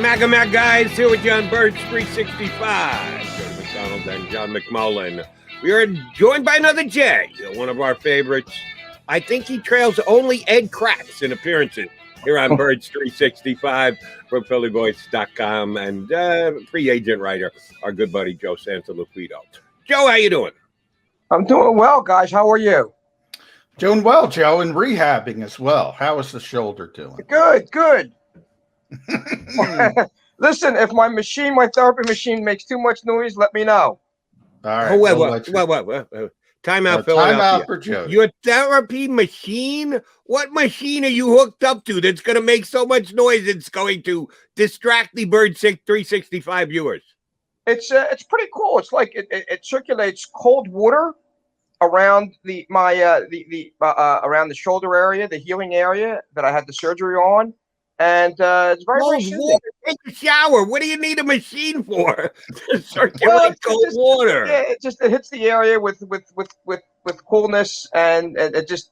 Mac guys here with you on Birds 365. Joe McDonald and John McMullen. We are joined by another Jay, one of our favorites. I think he trails only Ed Cracks in appearances here on Birds 365 from PhillyVoice.com and free agent writer, our good buddy Joe Santoliquito. Joe, how you doing? I'm doing well, guys. How are you? Doing well, Joe, and rehabbing as well. How is the shoulder doing? Good. Listen, if my therapy machine makes too much noise, let me know. All right. Wait. Time out, Time out for Joe. Your therapy machine? What machine are you hooked up to that's going to make so much noise it's going to distract the Bird 365 viewers? It's pretty cool. It's like it circulates cold water around around the shoulder area, the healing area that I had the surgery on. And it's very water. Take a shower. What do you need a machine for? To circulate cold water. Yeah, it hits the area with coolness, and it just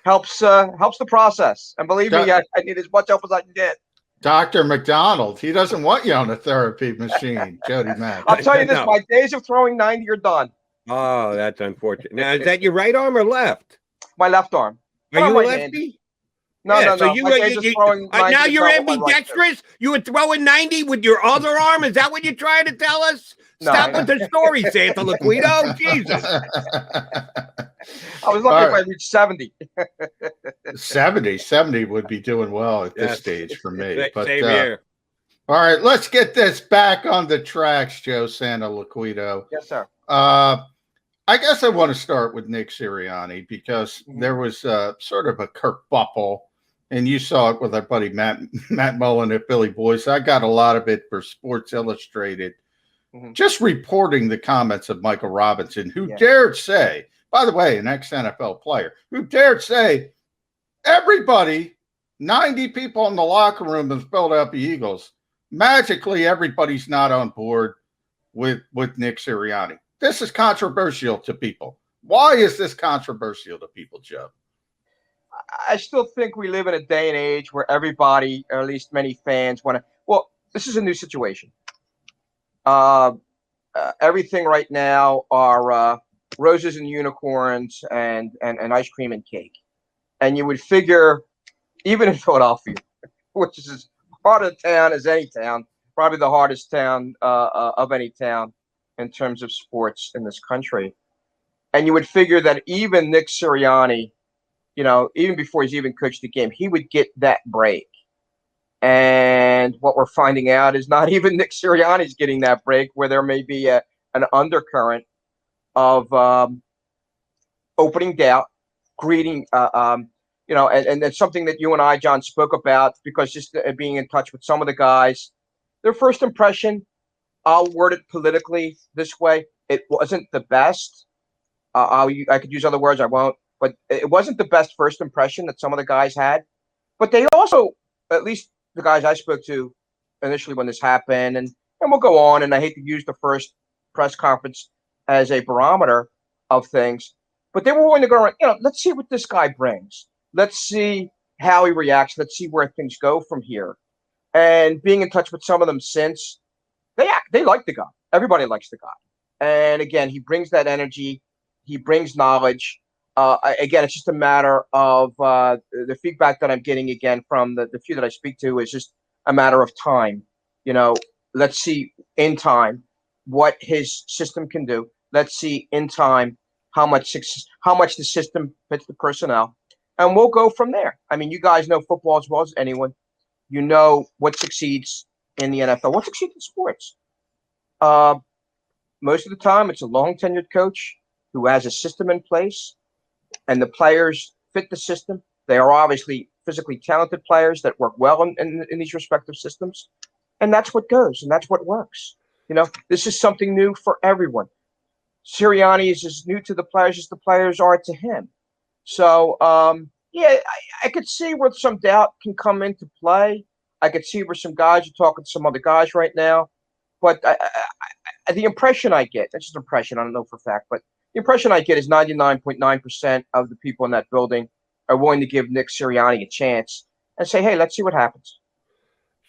helps the process. And believe me, I need as much help as I can get. Dr. McDonald, he doesn't want you on a therapy machine, Jody Mack. I'll tell you this: my days of throwing 90 are done. Oh, that's unfortunate. Now, is that your right arm or left? My left arm. Are you a lefty? No. So now you're ambidextrous? Right, you were throwing 90 with your other arm? Is that what you're trying to tell us? Stop with the story, Santoliquito. Jesus. I was lucky if I reached 70. 70 would be doing well at this stage for me. But same here. All right, let's get this back on the tracks, Joe Santoliquito. Yes, sir. I guess I want to start with Nick Sirianni because there was sort of a kerfuffle, and you saw it with our buddy Matt Mullen at Philly Voice. I got a lot of it for Sports Illustrated, just reporting the comments of Michael Robinson, who dared say, by the way, an ex-NFL player, who dared say everybody, 90 people in the locker room of the Philadelphia Eagles, magically everybody's not on board with Nick Sirianni. This is controversial to people. Why is this controversial to people, Joe? I still think we live in a day and age where everybody, or at least many fans, want to. Well, this is a new situation. Everything right now are roses and unicorns and ice cream and cake. And you would figure, even in Philadelphia, which is as hard a town as any town, probably the hardest town of any town in terms of sports in this country. And you would figure that even Nick Sirianni, even before he's even coached the game, he would get that break. And what we're finding out is not even Nick Sirianni's getting that break, where there may be an undercurrent of opening doubt, greeting, and it's something that you and I, John, spoke about, because just being in touch with some of the guys, their first impression, I'll word it politically this way, it wasn't the best. I could use other words, I won't. But it wasn't the best first impression that some of the guys had. But they also, at least the guys I spoke to initially when this happened, and we'll go on, and I hate to use the first press conference as a barometer of things, but they were willing to go around, let's see what this guy brings. Let's see how he reacts. Let's see where things go from here. And being in touch with some of them since, they like the guy. Everybody likes the guy. And again, he brings that energy. He brings knowledge. Again, it's just a matter of the feedback that I'm getting again from the few that I speak to is just a matter of time. Let's see in time what his system can do. Let's see in time how much the system fits the personnel, and we'll go from there. I mean, you guys know football as well as anyone. You know what succeeds in the NFL, what succeeds in sports. Most of the time, it's a long tenured coach who has a system in place, and the players fit the system. They are obviously physically talented players that work well in these respective systems. And that's what goes, and that's what works. This is something new for everyone. Sirianni is as new to the players as the players are to him. So, I could see where some doubt can come into play. I could see where some guys are talking to some other guys right now. But the impression I get, that's just an impression, I don't know for a fact, but the impression I get is 99.9% of the people in that building are willing to give Nick Sirianni a chance and say, hey, let's see what happens.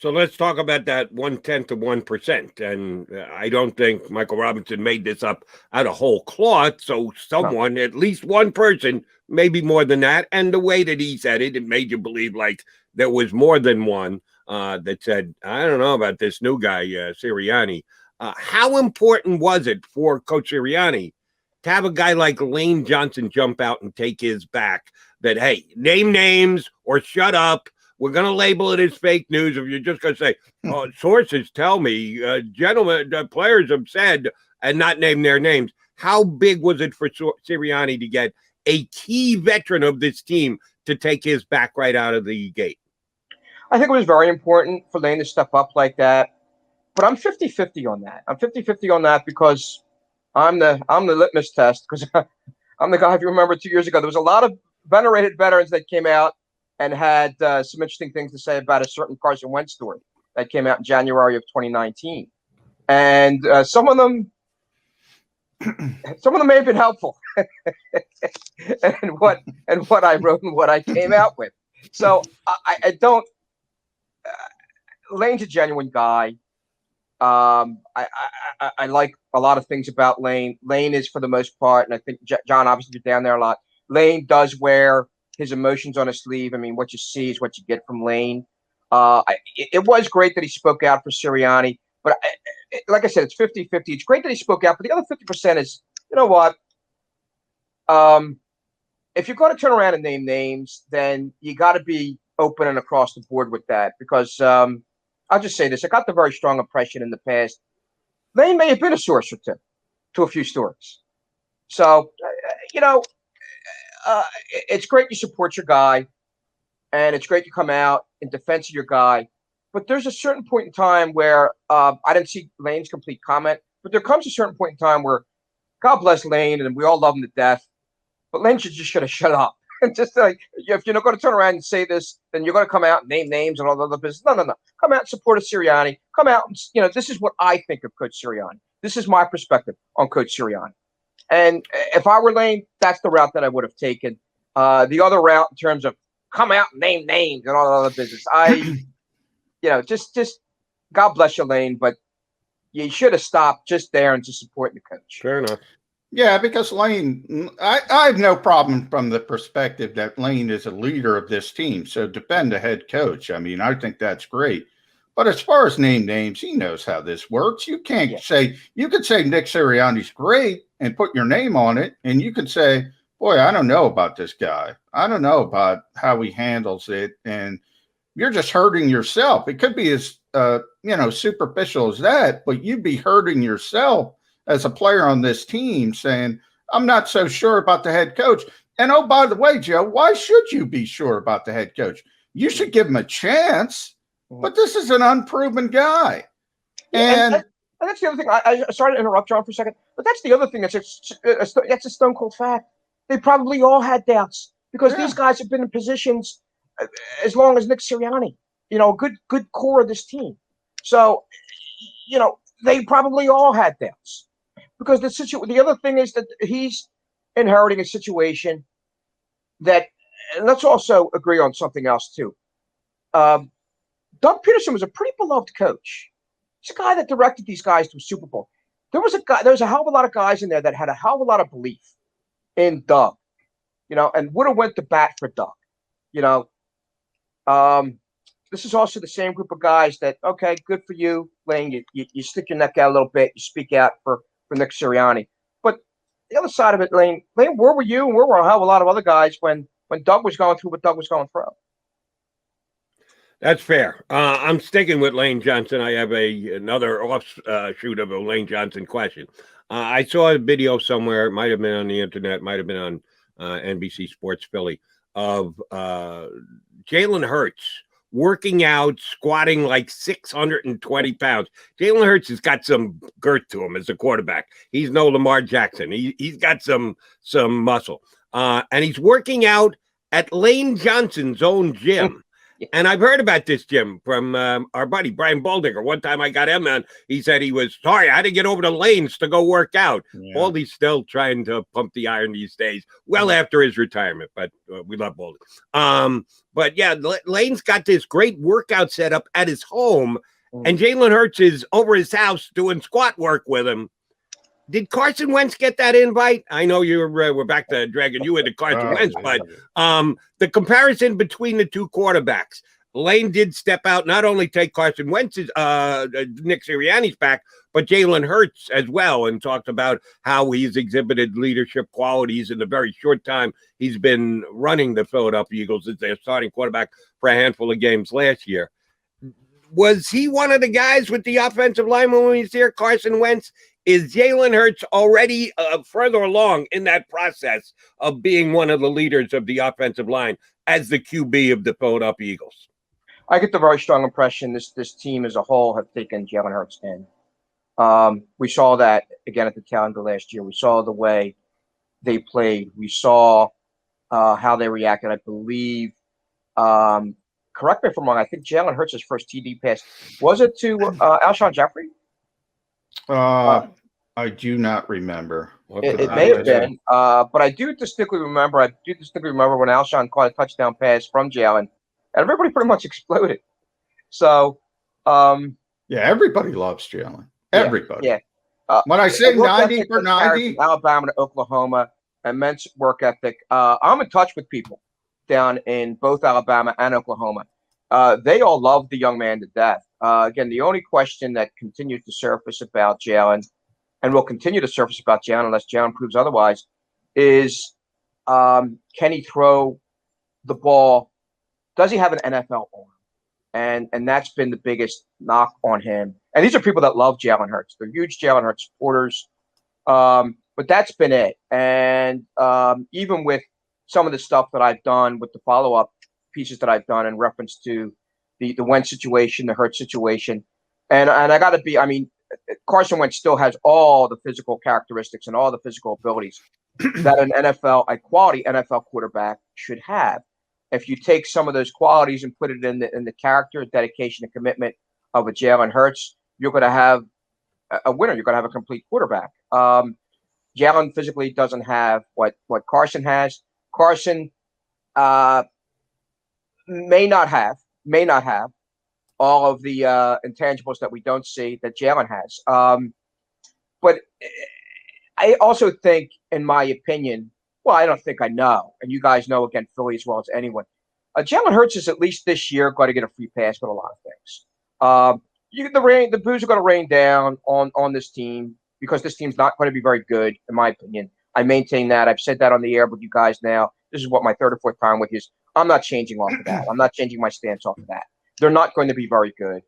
So let's talk about that 0.1%. And I don't think Michael Robinson made this up out of whole cloth. So someone, at least one person, maybe more than that. And the way that he said it, it made you believe like there was more than one that said, I don't know about this new guy, Sirianni. How important was it for Coach Sirianni to have a guy like Lane Johnson jump out and take his back that, hey, name names or shut up? We're going to label it as fake news. If you're just going to say, oh, sources tell me, gentlemen, the players have said, and not name their names. How big was it for Sirianni to get a key veteran of this team to take his back right out of the gate? I think it was very important for Lane to step up like that. But I'm 50-50 on that. I'm 50-50 on that because I'm the litmus test, because I'm the guy, if you remember 2 years ago, there was a lot of venerated veterans that came out and had some interesting things to say about a certain Carson Wentz story that came out in January of 2019. And some of them may have been helpful and what I wrote and what I came out with. So I don't Lane's a genuine guy. I like a lot of things about Lane. Lane is, for the most part, and I think John obviously been down there a lot, Lane does wear his emotions on his sleeve. I mean, what you see is what you get from Lane. It was great that he spoke out for Sirianni, but like I said, it's 50-50. It's great that he spoke out, but the other 50% is, you know what? If you're going to turn around and name names, then you got to be open and across the board with that, because I'll just say this. I got the very strong impression in the past, Lane may have been a source or two to a few stories. So, it's great you support your guy, and it's great you come out in defense of your guy. But there's a certain point in time where I didn't see Lane's complete comment, but there comes a certain point in time where, God bless Lane, and we all love him to death, but Lane should have shut up. Just like, if you're not going to turn around and say this, then you're going to come out and name names and all the other business. No. Come out and support a Sirianni. Come out and, this is what I think of Coach Sirianni. This is my perspective on Coach Sirianni. And if I were Lane, that's the route that I would have taken. The other route, in terms of come out and name names and all that other business, just God bless you, Lane, but you should have stopped just there and just supporting the coach. Fair enough. Yeah, because Lane, I have no problem from the perspective that Lane is a leader of this team. So defend the head coach. I mean, I think that's great. But as far as name names, he knows how this works. You can't say, you could say Nick Sirianni's great and put your name on it. And you could say, boy, I don't know about this guy. I don't know about how he handles it. And you're just hurting yourself. It could be as, superficial as that, but you'd be hurting yourself as a player on this team saying, I'm not so sure about the head coach. And oh, by the way, Joe, why should you be sure about the head coach? You should give him a chance, but this is an unproven guy. And that's the other thing. I sorry to interrupt, John, for a second, but that's the other thing. That's a stone cold fact. They probably all had doubts, because these guys have been in positions as long as Nick Sirianni, a good core of this team. So, they probably all had doubts. Because the other thing is that he's inheriting a situation that, and let's also agree on something else too. Doug Peterson was a pretty beloved coach. He's a guy that directed these guys to a Super Bowl. There was a hell of a lot of guys in there that had a hell of a lot of belief in Doug, and would have went to bat for Doug. This is also the same group of guys that, okay, good for you, Lane. You stick your neck out a little bit. You speak out for Nick Sirianni. But the other side of it, Lane, where were you and where were a hell of a lot of other guys when Doug was going through what Doug was going through? That's fair. I'm sticking with Lane Johnson. I have another offshoot of a Lane Johnson question. I saw a video somewhere, it might have been on the internet, might have been on NBC Sports Philly, of Jalen Hurts working out, squatting like 620 pounds. Jalen Hurts has got some girth to him as a quarterback. He's no Lamar Jackson. He's got some muscle. And he's working out at Lane Johnson's own gym. And I've heard about this, Jim, from our buddy Brian Baldinger. One time I got him on. He said he was sorry. I had to get over to Lanes to go work out. Yeah. Baldy's still trying to pump the iron these days, well after his retirement. But we love Baldy. But yeah, Lane's got this great workout set up at his home, and Jalen Hurts is over his house doing squat work with him. Did Carson Wentz get that invite? I know we're back to dragging you into Carson Wentz, but the comparison between the two quarterbacks, Lane did step out, not only take Carson Wentz's, Nick Sirianni's back, but Jalen Hurts as well, and talked about how he's exhibited leadership qualities in the very short time he's been running the Philadelphia Eagles as their starting quarterback for a handful of games last year. Was he one of the guys with the offensive lineman when he's here, Carson Wentz? Is Jalen Hurts already further along in that process of being one of the leaders of the offensive line as the QB of the Philadelphia Eagles? I get the very strong impression this team as a whole have taken Jalen Hurts in. We saw that again at the tail end of last year. We saw the way they played. We saw how they reacted. I believe, correct me if I'm wrong, I think Jalen Hurts' first TD pass, was it to Alshon Jeffrey? I do not remember. It may have been, but I do distinctly remember. when Alshon caught a touchdown pass from Jalen, and everybody pretty much exploded. So, yeah, everybody loves Jalen. Everybody. Yeah. When I say 90 for 90, Alabama to Oklahoma, immense work ethic. I'm in touch with people down in both Alabama and Oklahoma. They all love the young man to death. Again, the only question that continues to surface about Jalen, and will continue to surface about Jalen unless Jalen proves otherwise, is can he throw the ball? Does he have an NFL arm? And that's been the biggest knock on him. And these are people that love Jalen Hurts. They're huge Jalen Hurts supporters. But that's been it. And even with some of the stuff that I've done with the follow-up pieces that I've done in reference to the Wentz situation, the Hurts situation, and I got to be, I mean, Carson Wentz still has all the physical characteristics and all the physical abilities that a quality NFL quarterback should have. If you take some of those qualities and put it in the character, dedication, and commitment of a Jalen Hurts, you're going to have a winner. You're going to have a complete quarterback. Jalen physically doesn't have what Carson has. Carson may not have all of the intangibles that we don't see that Jalen has. But I also think, in my opinion, well, I don't think I know, and you guys know, again, Philly as well as anyone, Jalen Hurts is at least this year going to get a free pass with a lot of things. The boos are going to rain down on this team because this team's not going to be very good, in my opinion. I maintain that. I've said that on the air with you guys now. This is what my third or fourth time with you is. I'm not changing off of that. I'm not changing my stance off of that. They're not going to be very good.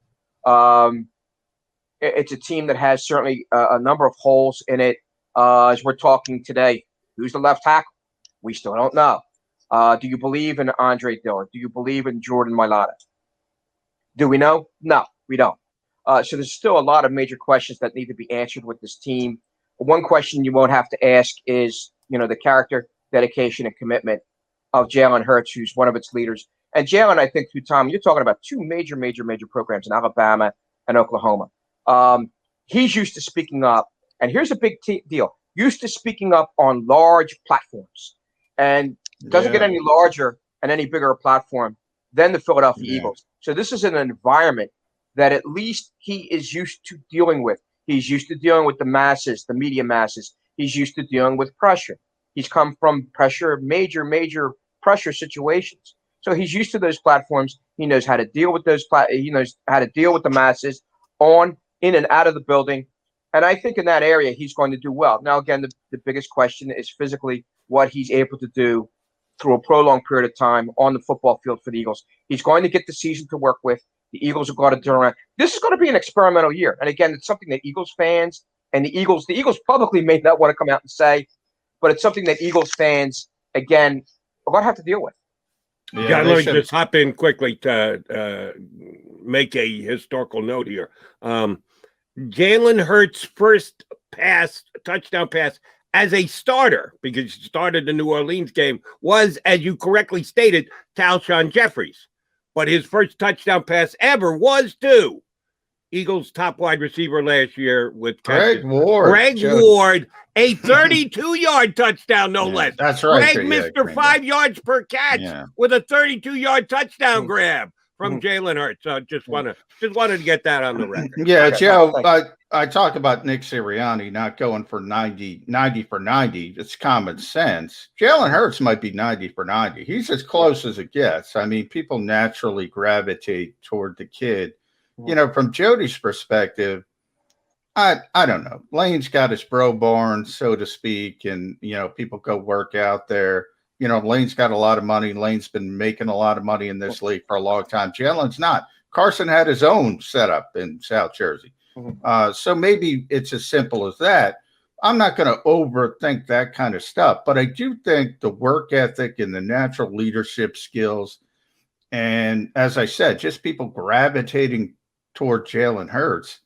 It's a team that has certainly a number of holes in it. As we're talking today, who's the left tackle? We still don't know. Do you believe in Andre Dillard? Do you believe in Jordan Mailata? Do we know? No, we don't. So there's still a lot of major questions that need to be answered with this team. One question you won't have to ask is, the character, dedication, and commitment of Jalen Hurts, who's one of its leaders. And Jalen, I think, through time, you're talking about two major programs in Alabama and Oklahoma. He's used to speaking up, and here's a big deal: used to speaking up on large platforms, and doesn't get any larger and any bigger a platform than the Philadelphia Eagles. So this is an environment that at least he is used to dealing with. He's used to dealing with the masses, the media masses. He's used to dealing with pressure. He's come from pressure, major pressure situations. So he's used to those platforms. He knows how to deal with those. He knows how to deal with the masses in and out of the building. And I think in that area, he's going to do well. Now, again, the biggest question is physically what he's able to do through a prolonged period of time on the football field for the Eagles. He's going to get the season to work with. The Eagles are going to turn around. This is going to be an experimental year. And again, it's something that Eagles fans and the Eagles publicly may not want to come out and say, but it's something that Eagles fans, again, are going to have to deal with. Yeah, let me just hop in quickly to make a historical note here. Jalen Hurts' first touchdown pass as a starter, because he started the New Orleans game, was, as you correctly stated, to Alshon Jeffries. but his first touchdown pass ever was to Eagles' top wide receiver last year with Greg Ward. Greg Ward, a 32-yard touchdown, no less. That's right. Greg, Mr. 5 yards per catch with a 32-yard touchdown grab from Jalen Hurts. So just wanted to get that on the record. Yeah, Joe, I talk about Nick Sirianni not going for 90 for 90. It's common sense. Jalen Hurts might be 90 for 90. He's as close as it gets. I mean, people naturally gravitate toward the kid. You know, from Jody's perspective, I don't know. Lane's got his bro barn, so to speak, and, you know, people go work out there. You know, Lane's got a lot of money. Lane's been making a lot of money in this league for a long time. Jalen's not. Carson had his own setup in South Jersey. So maybe it's as simple as that. I'm not going to overthink that kind of stuff, but I do think the work ethic and the natural leadership skills, and as I said, just people gravitating toward Jalen Hurts,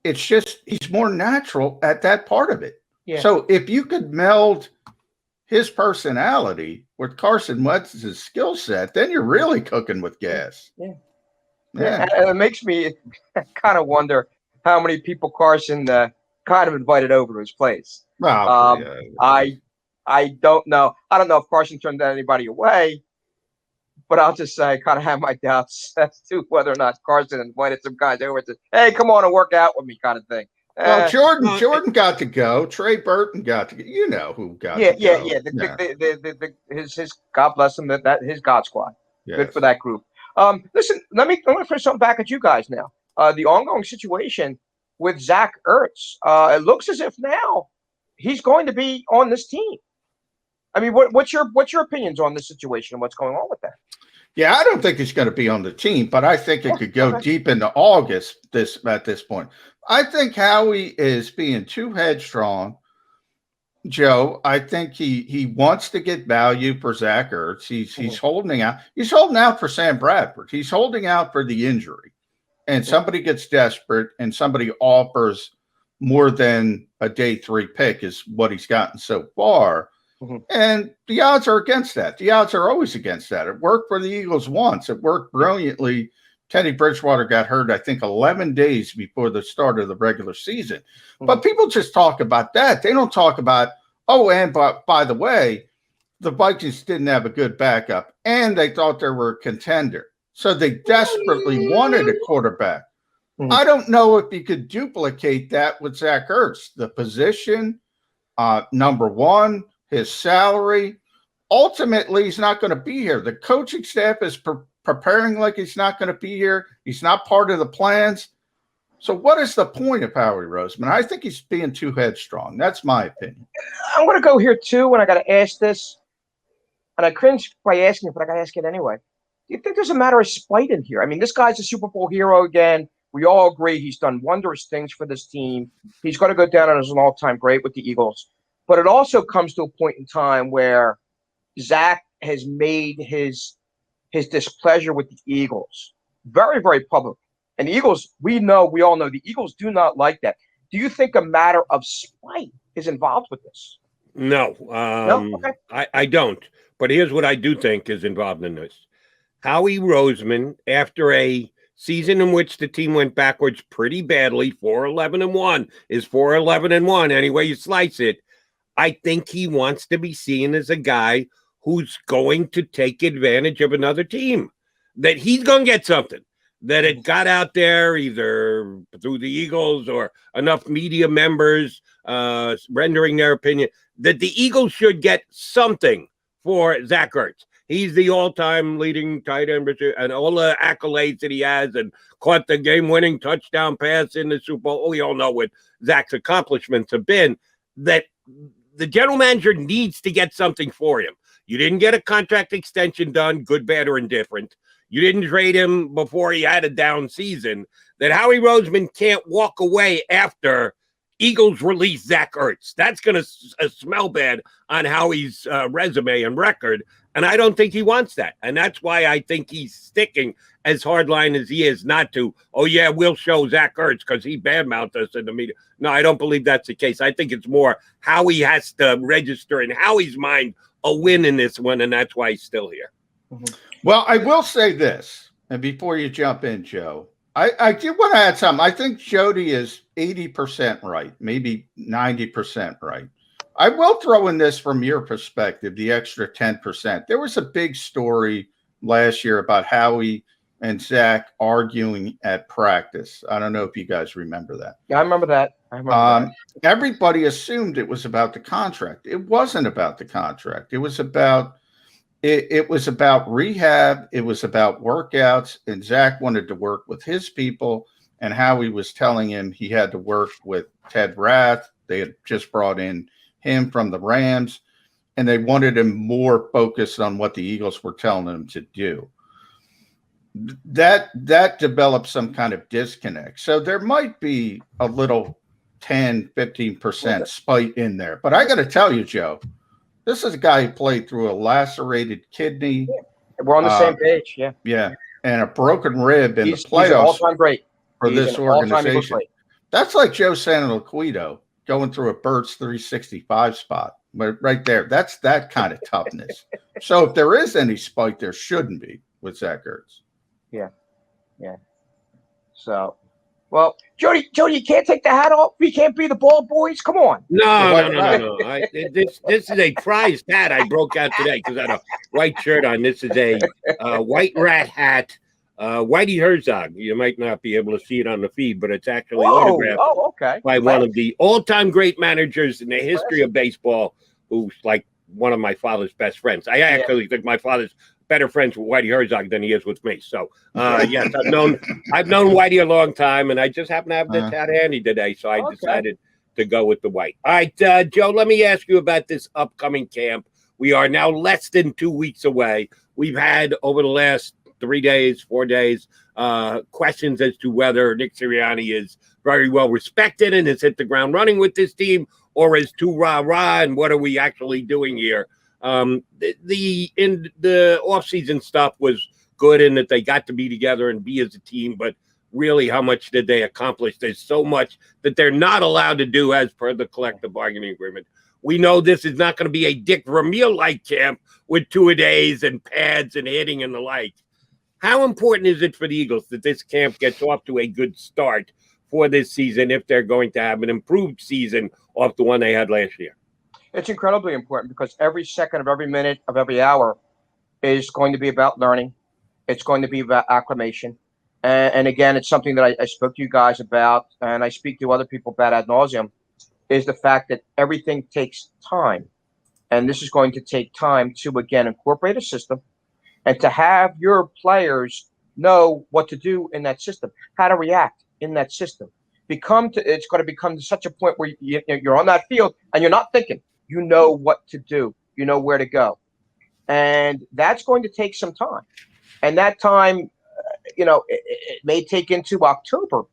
it's just he's more natural at that part of it. Yeah. So if you could meld his personality with Carson Wentz's skill set, then you're really cooking with gas. Yeah. And it makes me kind of wonder how many people Carson kind of invited over to his place. I don't know. I don't know if Carson turned anybody away, but I'll just say I kind of have my doubts as to whether or not Carson invited some guys over to, hey, come on and work out with me kind of thing. Well, Jordan got to go. Trey Burton got to go. You know who got to go. His God bless him, his God squad. Yes. Good for that group. Listen, let me throw something back at you guys now. The ongoing situation with Zach Ertz. It looks as if now he's going to be on this team. I mean, what's your opinions on this situation and what's going on with that? Yeah, I don't think he's going to be on the team, but I think it could go deep into August at this point. I think Howie is being too headstrong, Joe. I think he wants to get value for Zach Ertz. He's holding out. He's holding out for Sam Bradford. He's holding out for the injury. And somebody gets desperate and somebody offers more than a day 3 pick is what he's gotten so far. And the odds are against that. The odds are always against that. It worked for the Eagles once. It worked brilliantly. Teddy Bridgewater got hurt, I think, 11 days before the start of the regular season. But people just talk about that. They don't talk about, and by the way, the Vikings didn't have a good backup, and they thought they were a contender. So they desperately wanted a quarterback. I don't know if you could duplicate that with Zach Ertz. The position, number one, his salary. Ultimately, he's not going to be here. The coaching staff is preparing like he's not going to be here. He's not part of the plans. So what is the point of Howie Roseman? I think he's being too headstrong. That's my opinion. I'm going to go here, too, and I got to ask this. And I cringe by asking it, but I got to ask it anyway. Do you think there's a matter of spite in here? I mean, this guy's a Super Bowl hero again. We all agree he's done wondrous things for this team. He's going to go down as an all-time great with the Eagles. But it also comes to a point in time where Zach has made his displeasure with the Eagles very, very public. And the Eagles, we all know the Eagles do not like that. Do you think a matter of spite is involved with this? No. No? Okay. I don't. But here's what I do think is involved in this. Howie Roseman, after a season in which the team went backwards pretty badly, 4-11-1 is 4-11-1 any way you slice it. I think he wants to be seen as a guy who's going to take advantage of another team, that he's going to get something, that it got out there either through the Eagles or enough media members rendering their opinion, that the Eagles should get something for Zach Ertz. He's the all-time leading tight end and all the accolades that he has and caught the game-winning touchdown pass in the Super Bowl. We all know what Zach's accomplishments have been, that the general manager needs to get something for him. You didn't get a contract extension done, good, bad, or indifferent. You didn't trade him before he had a down season. That Howie Roseman can't walk away after Eagles release Zach Ertz. That's going to smell bad on Howie's resume and record, and I don't think he wants that. And that's why I think he's sticking as hardline as he is, not to, we'll show Zach Ertz because he badmouthed us in the media. No, I don't believe that's the case. I think it's more Howie has to register in Howie's mind a win in this one, and that's why he's still here. Well, I will say this, and before you jump in, Joe, I do want to add something. I think Jody is 80% right, maybe 90% right. I will throw in this from your perspective, the extra 10%. There was a big story last year about Howie and Zach arguing at practice. I don't know if you guys remember that. Yeah, I remember that. Everybody assumed it was about the contract. It wasn't about the contract. It was about rehab. It was about workouts. And Zach wanted to work with his people. And Howie was telling him he had to work with Ted Rath. They had just brought in him from the Rams. And they wanted him more focused on what the Eagles were telling him to do. That developed some kind of disconnect. So there might be a little 10, 15% spite in there. But I got to tell you, Joe, this is a guy who played through a lacerated kidney. Yeah. We're on the same page. Yeah. Yeah. And a broken rib in the playoffs. He's an all-time great for this organization. That's like Joe Santoliquito going through a Bird's 365 spot. Right there. That's that kind of toughness. So if there is any spite, there shouldn't be with Zach Ertz. Yeah. Yeah. So, well, Jody, you can't take the hat off. We can't be the ball boys. Come on. No. This is a prized hat I broke out today because I had a white shirt on. This is a white rat hat. Whitey Herzog. You might not be able to see it on the feed, but it's actually autographed by one of the all-time great managers in the history of baseball, who's like one of my father's best friends. I actually think my father's better friends with Whitey Herzog than he is with me. So, yes, I've known Whitey a long time, and I just happen to have this hat handy today, so I decided to go with the white. All right, Joe, let me ask you about this upcoming camp. We are now less than 2 weeks away. We've had, over the last 4 days, questions as to whether Nick Sirianni is very well respected and has hit the ground running with this team, or is too rah-rah, and what are we actually doing here? The offseason stuff was good in that they got to be together and be as a team, but really, how much did they accomplish? There's so much that they're not allowed to do as per the collective bargaining agreement. We know this is not going to be a Dick Vermeil-like camp with two-a-days and pads and hitting and the like. How important is it for the Eagles that this camp gets off to a good start for this season if they're going to have an improved season off the one they had last year? It's incredibly important because every second of every minute of every hour is going to be about learning. It's going to be about acclimation. And again, it's something that I spoke to you guys about, and I speak to other people about ad nauseum, is the fact that everything takes time. And this is going to take time to, again, incorporate a system and to have your players know what to do in that system, how to react in that system. It's going to become to such a point where you're on that field and you're not thinking. You know what to do. You know where to go. And that's going to take some time. And that time, it may take into October,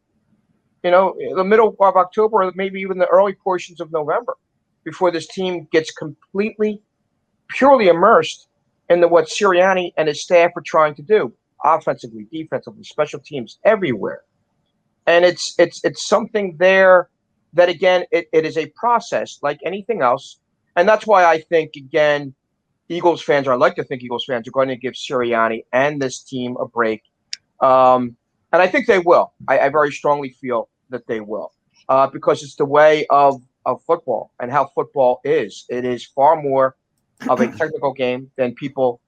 the middle of October, or maybe even the early portions of November, before this team gets completely, purely immersed in what Sirianni and his staff are trying to do, offensively, defensively, special teams, everywhere. And it's something there that, again, it is a process like anything else. And that's why I think, again, Eagles fans, or I like to think Eagles fans, are going to give Sirianni and this team a break. And I think they will. I very strongly feel that they will, because it's the way of football and how football is. It is far more of a technical game than people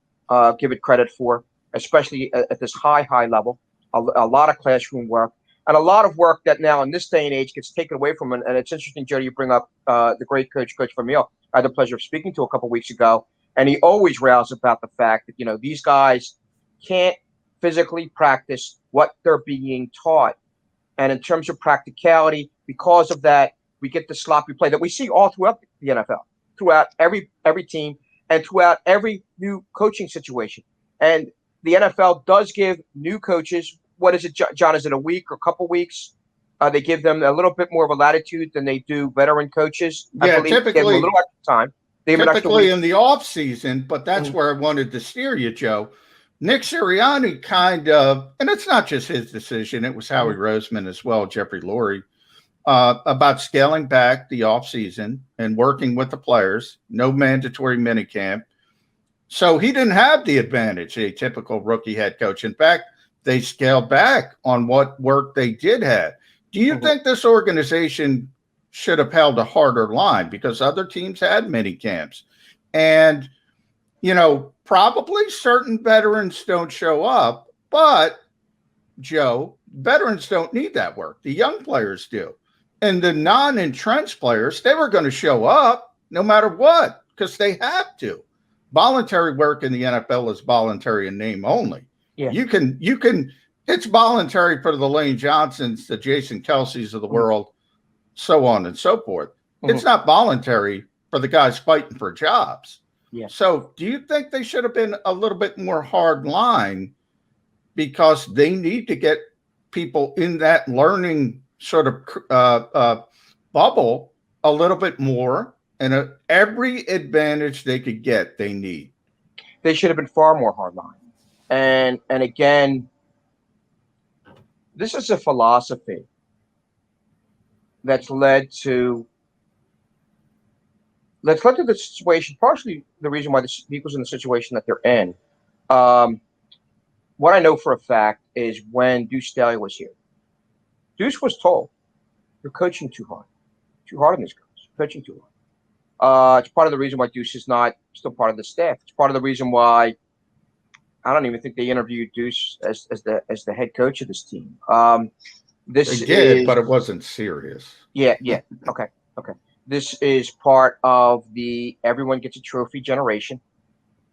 give it credit for, especially at this high level. A lot of classroom work. And a lot of work that now in this day and age gets taken away from it. And it's interesting, Jody, you bring up the great Coach Vermeil. I had the pleasure of speaking to a couple of weeks ago, and he always rails about the fact that, these guys can't physically practice what they're being taught. And in terms of practicality, because of that, we get the sloppy play that we see all throughout the NFL, throughout every team, and throughout every new coaching situation. And the NFL does give new coaches, what is it, John? Is it a week or a couple weeks? They give them a little bit more of a latitude than they do veteran coaches. Yeah, typically, a little extra time. Typically in the off season, but that's where I wanted to steer you, Joe. Nick Sirianni kind of, and it's not just his decision, it was Howie Roseman as well, Jeffrey Lurie, about scaling back the offseason and working with the players, no mandatory minicamp. So he didn't have the advantage, a typical rookie head coach. In fact, they scaled back on what work they did have. Do you think this organization should have held a harder line because other teams had mini camps? And, probably certain veterans don't show up, but Joe, veterans don't need that work. The young players do. And the non-entrenched players, they were going to show up no matter what because they have to. Voluntary work in the NFL is voluntary in name only. Yeah. You can, it's voluntary for the Lane Johnsons, the Jason Kelce's of the world, so on and so forth. It's not voluntary for the guys fighting for jobs. Yeah. So do you think they should have been a little bit more hard line because they need to get people in that learning sort of bubble a little bit more, and every advantage they could get, they need? They should have been far more hardline. And again, this is a philosophy that's led to the situation, partially the reason why the Eagles in the situation that they're in. What I know for a fact is when Deuce Staley was here, Deuce was told, "You're coaching too hard on these guys. You're coaching too hard." It's part of the reason why Deuce is not still part of the staff. It's part of the reason why I don't even think they interviewed Deuce as the head coach of this team. They did, but it wasn't serious. Yeah. Okay. This is part of the everyone gets a trophy generation.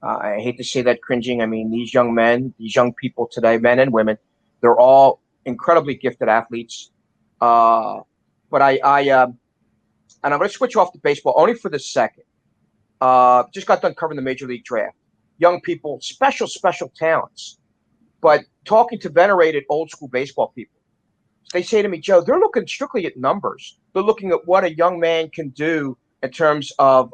I hate to say that cringing. I mean, these young men, these young people today, men and women, they're all incredibly gifted athletes. But and I'm going to switch off to baseball only for this second. Just got done covering the Major League Draft. Young people, special talents. But talking to venerated old school baseball people, they say to me, Joe, they're looking strictly at numbers. They're looking at what a young man can do in terms of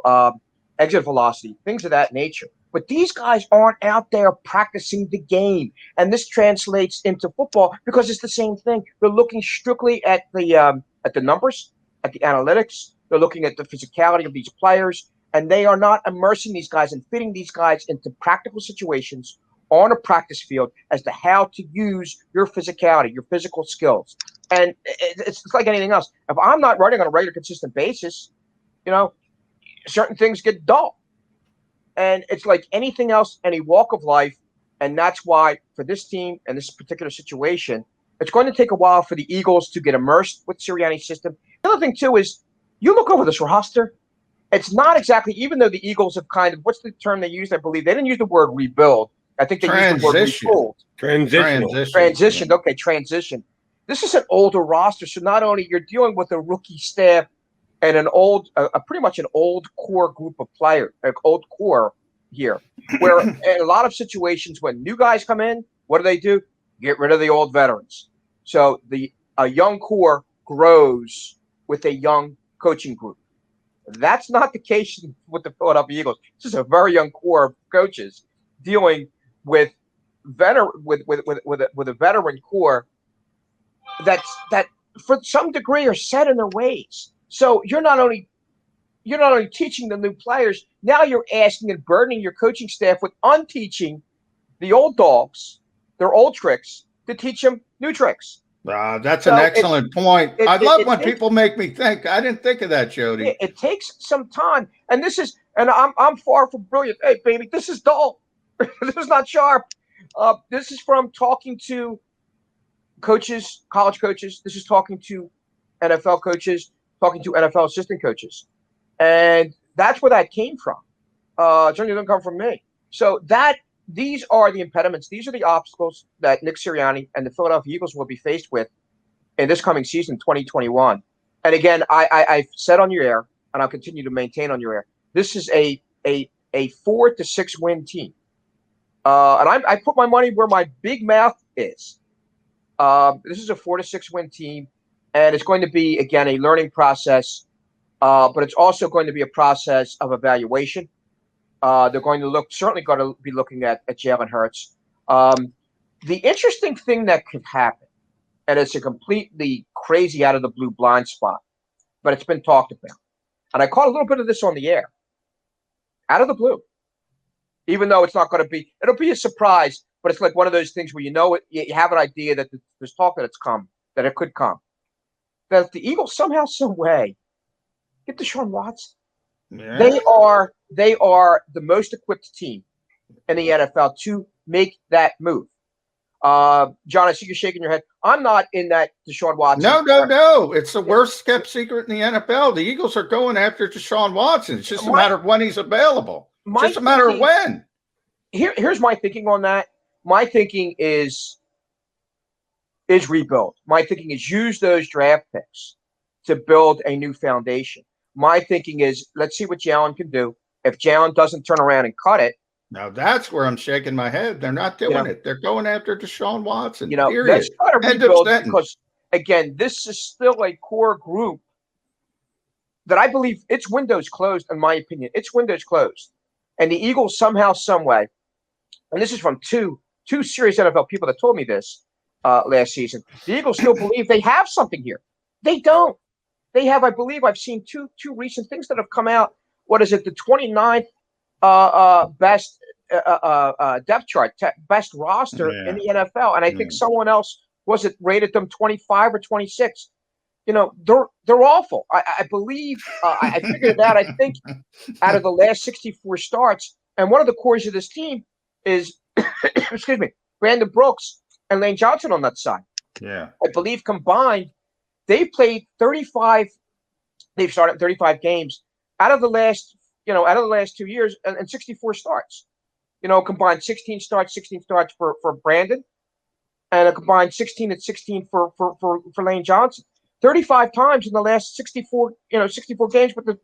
exit velocity, things of that nature. But these guys aren't out there practicing the game. And this translates into football because it's the same thing. They're looking strictly at the numbers, at the analytics. They're looking at the physicality of these players. And they are not immersing these guys and fitting these guys into practical situations on a practice field as to how to use your physicality, your physical skills. And it's like anything else. If I'm not running on a regular, consistent basis, certain things get dull. And it's like anything else, any walk of life. And that's why for this team and this particular situation, it's going to take a while for the Eagles to get immersed with Sirianni's system. The other thing, too, is you look over this roster. It's not exactly, even though the Eagles have kind of, what's the term they used? I believe they didn't use the word rebuild. I think they used the word retooled. Transition. Okay, transition. This is an older roster, so not only you're dealing with a rookie staff and an old, pretty much an old core group of players, old core here, where in a lot of situations when new guys come in, what do? Get rid of the old veterans. So a young core grows with a young coaching group. That's not the case with the Philadelphia Eagles. This is a very young core of coaches dealing with a veteran core that for some degree are set in their ways. So you're not only teaching the new players, now you're asking and burdening your coaching staff with unteaching the old dogs their old tricks to teach them new tricks. That's an excellent point. I love when people make me think. I didn't think of that, Jody. It takes some time, and I'm far from brilliant. Hey, baby, this is dull. This is not sharp. This is from talking to coaches, college coaches. This is talking to NFL coaches, talking to NFL assistant coaches, and that's where that came from. It certainly didn't come from me. So these are the impediments. These are the obstacles that Nick Sirianni and the Philadelphia Eagles will be faced with in this coming season, 2021. And again, I've said on your air, and I'll continue to maintain on your air, this is a 4 to 6 win team. And I put my money where my big mouth is. This is a 4 to 6 win team, and it's going to be, again, a learning process, but it's also going to be a process of evaluation. They're certainly going to be looking at Jalen Hurts. The interesting thing that could happen, and it's a completely crazy out of the blue blind spot, but it's been talked about. And I caught a little bit of this on the air. Out of the blue, even though it's not going to be. It'll be a surprise, but it's like one of those things where you have an idea that there's talk that that it could come. That if the Eagles somehow, some way get Deshaun Watson, they are the most equipped team in the NFL to make that move. John, I see you shaking your head. I'm not in that Deshaun Watson. No. It's the worst kept secret in the NFL. The Eagles are going after Deshaun Watson. It's just a matter of when he's available. Just a matter of when. Here's my thinking on that. My thinking is rebuild. My thinking is use those draft picks to build a new foundation. My thinking is let's see what Jalen can do. If Jalen doesn't turn around and cut it. Now that's where I'm shaking my head. They're not doing it. They're going after Deshaun Watson. Period. Let's try to rebuild because, again, this is still a core group that I believe its window's closed, in my opinion. Its window's closed. And the Eagles somehow, some way, and this is from two serious NFL people that told me this last season, the Eagles still believe they have something here. They don't. They have, I believe, I've seen two recent things that have come out. What is it? The 29th best depth chart, best roster in the NFL, and I think someone else rated them 25 or 26. They're awful. I believe I figured that. I think out of the last 64 starts, and one of the cores of this team is, excuse me, Brandon Brooks and Lane Johnson on that side. Yeah, I believe combined, they played 35. They've started 35 games out of the last 2 years and 64 starts. Combined 16 starts for Brandon, and a combined 16 and 16 for Lane Johnson. 35 times in the last 64 games with the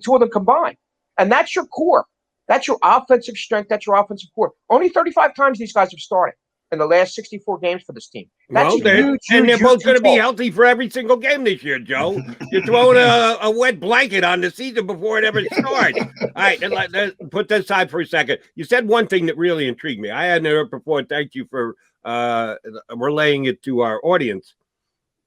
two of them combined. And that's your core. That's your offensive strength. That's your offensive core. Only 35 times these guys have started in the last 64 games for this team. That's they're both going to be healthy for every single game this year, Joe. You're throwing a wet blanket on the season before it ever starts. All right, let's put that aside for a second. You said one thing that really intrigued me. I hadn't heard before. Thank you for relaying it to our audience.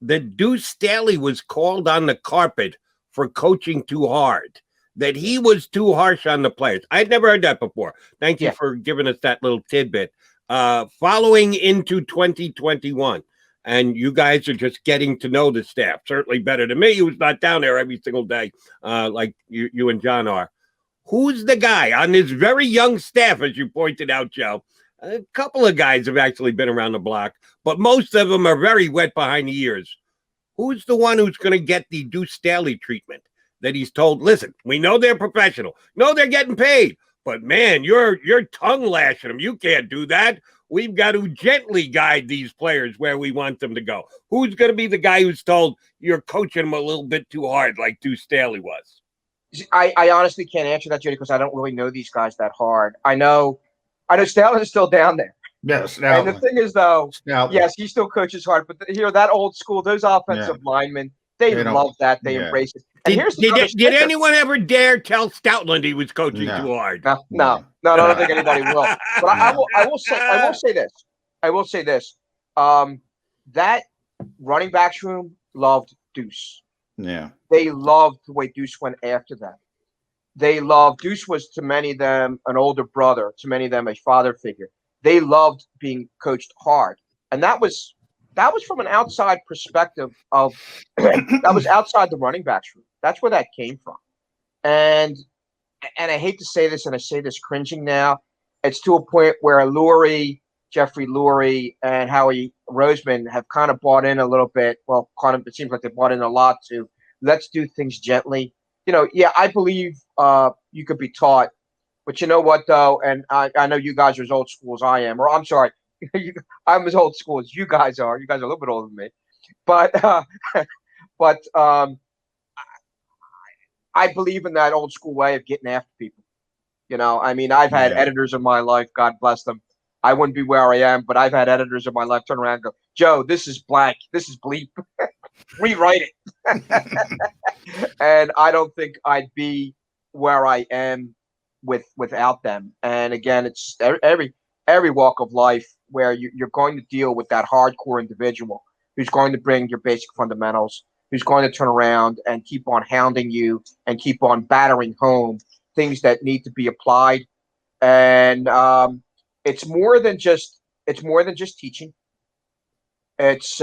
That Deuce Staley was called on the carpet for coaching too hard, that he was too harsh on the players. I'd never heard that before. Thank you for giving us that little tidbit. Following into 2021, and you guys are just getting to know the staff, certainly better than me, who's not down there every single day like you and John are. Who's the guy on this very young staff, as you pointed out, Joe? A couple of guys have actually been around the block, but most of them are very wet behind the ears. Who's the one who's going to get the Deuce Staley treatment that he's told, listen, we know they're professional. No, they're getting paid. But, man, you're tongue lashing them. You can't do that. We've got to gently guide these players where we want them to go. Who's going to be the guy who's told you're coaching them a little bit too hard like Deuce Staley was? I honestly can't answer that, Jody, because I don't really know these guys that hard. I know Staley is still down there. Yes. And the thing is, though, yes, he still coaches hard. But that old school, those offensive linemen, they love that. They embrace it. And did anyone ever dare tell Stoutland he was coaching too hard? No, I don't think anybody will. But I will say this. That running backs room loved Deuce. Yeah. They loved the way Deuce went after them. Deuce was to many of them an older brother, to many of them a father figure. They loved being coached hard. And that was from an outside perspective of that was outside the running backs room. That's where that came from. And I hate to say this, and I say this cringing now. It's to a point where Jeffrey Lurie, and Howie Roseman have kind of bought in a little bit. Well, kind of, it seems like they bought in a lot to let's do things gently. I believe you could be taught. But you know what, though? And I know you guys are as old school as I am. Or I'm sorry, I'm as old school as you guys are. You guys are a little bit older than me. But I believe in that old school way of getting after people. I've had editors in my life, God bless them. I wouldn't be where I am, but I've had editors in my life turn around and go, Joe, this is blank. This is bleep. Rewrite it. And I don't think I'd be where I am without them. And again, it's every walk of life where you're going to deal with that hardcore individual who's going to bring your basic fundamentals, who's going to turn around and keep on hounding you and keep on battering home things that need to be applied. and it's more than just teaching. It's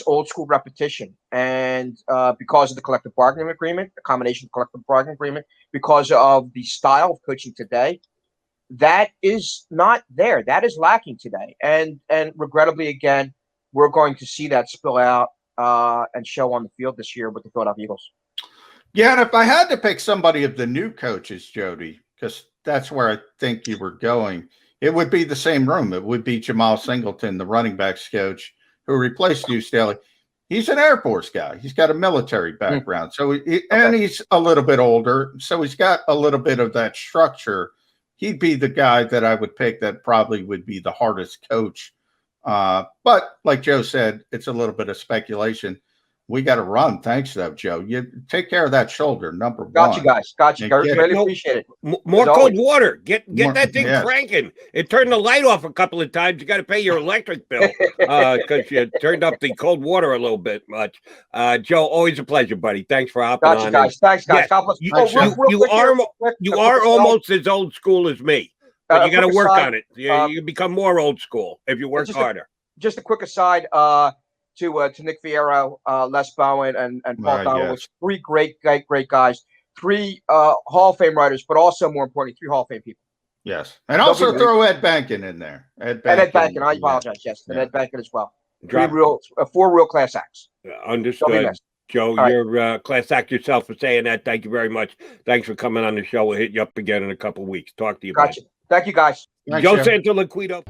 old school repetition, and because of the collective bargaining agreement, the combination of collective bargaining agreement, because of the style of coaching today, that is not there. That is lacking today, and regrettably, again, we're going to see that spill out and show on the field this year with the Philadelphia Eagles. Yeah, and if I had to pick somebody of the new coaches, Jody, because that's where I think you were going, it would be the same room. It would be Jamal Singleton, the running backs coach, who replaced Hugh Staley. He's an Air Force guy. He's got a military background. So and he's a little bit older. So he's got a little bit of that structure. He'd be the guy that I would pick that probably would be the hardest coach. But like Joe said, it's a little bit of speculation. We got to run. Thanks, though, Joe. You take care of that shoulder, number one. Got you, guys. Got you. Really appreciate it. More cold water. Get that thing cranking. It turned the light off a couple of times. You got to pay your electric bill because you turned up the cold water a little bit much. Joe, always a pleasure, buddy. Thanks for hopping on. Got you, guys. Thanks, guys. Yes. You are almost as old school as me. But you got to work on it. You become more old school if you work harder. Just a quick aside to Nick Fierro, Les Bowen, and Paul Donowitz. Three great guys. Three Hall of Fame writers, but also more importantly, three Hall of Fame people. Yes, and also throw Ed Bankin in there. Ed Bankin. I apologize. Yes, and Ed Bankin as well. Four real class acts. Understood. Joe, you're class act yourself for saying that. Thank you very much. Thanks for coming on the show. We'll hit you up again in a couple of weeks. Talk to you. Gotcha. Thank you, guys. Joe Santoliquito.